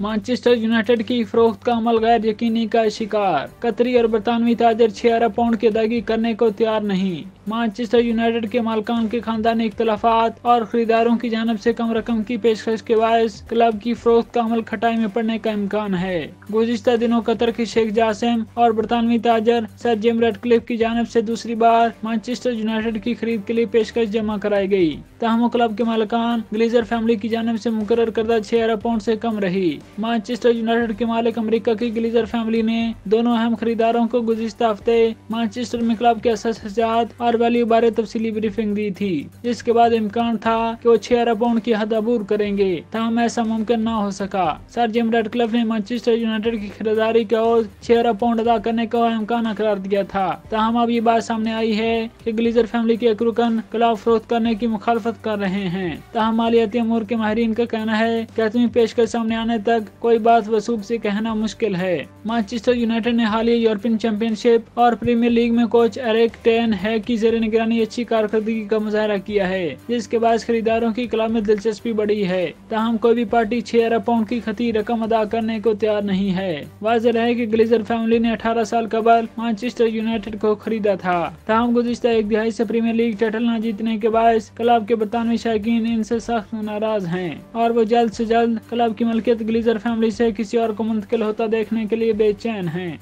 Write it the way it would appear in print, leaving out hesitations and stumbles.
Manchester United की फरोख्त का अमल गैर यकीनी का शिकार। कतरी और बरतानवी ताजर 6 अरब पाउंड की अदायगी करने को तैयार नहीं। मैनचेस्टर यूनाइटेड के मालिकान के खानदानी इख्तलाफात और खरीदारों की जानिब से कम रकम की पेशकश के बायस क्लब की फरोख्त का अमल खटाई में पड़ने का इम्कान है। गुज़िश्ता दिनों कतर के शेख जासिम और बरतानवी ताजर सर जिम रेडक्लिफ की जानिब से दूसरी बार मैनचेस्टर यूनाइटेड की खरीद के लिए पेशकश जमा कराई गई। ताहम क्लब के मालिकान ग्लेजर फैमिली की जानिब से मुकर्रर करदा 6 अरब पाउंड से कम रही। मैनचेस्टर यूनाइटेड के मालिक अमेरिका की ग्लेजर फैमिली ने दोनों अहम खरीदारों को गुज़िश्ता हफ्ते मैनचेस्टर में क्लब के असासात और वैल्यू बारे तफसीली ब्रीफिंग दी थी, जिसके बाद इम्कान था कि वो 6 अरब पाउंड की हद अबूर करेंगे, ताहम ऐसा मुमकिन न हो सका। सर जिम रेडक्लिफ ने मैनचेस्टर यूनाइटेड की खरीदारी का 6 अरब पाउंड अदा करने का इम्कान करार दिया था। ताहम अब ये बात सामने आई है कि ग्लेजर फैमिली के एक रुकन क्लब फरोख्त करने की मुखालफत कर रहे हैं। ताहम मालियाती अमूर के माहिरीन का कहना है कि हतमी पेशकश सामने आने तक कोई बात वसूब से कहना मुश्किल है। मैनचेस्टर यूनाइटेड ने हालिया यूरोपियन चैंपियनशिप और प्रीमियर लीग में कोच एरिक टेन हैग की ज़ेर निगरानी अच्छी कारकर्दगी का मुजाहरा किया है, जिसके बाद खरीदारों की क्लब में दिलचस्पी बढ़ी है। ताहम कोई भी पार्टी 6 अरब पाउंड की खती रकम अदा करने को तैयार नहीं है। वाज़ेह है कि ग्लेजर फैमिली ने 18 साल कबल मैनचेस्टर यूनाइटेड को खरीदा था। ताहम गुज़िश्ता एक दिहाई से प्रीमियर लीग टाइटल न जीतने के बायस क्लब के बरतानवी शायकीन इनसे सख्त नाराज हैं और वो जल्द से जल्द क्लब की मलकियत ग्लेजर फैमिली से किसी और को मुंतकिल होता देखने के लिए बेचैन हैं।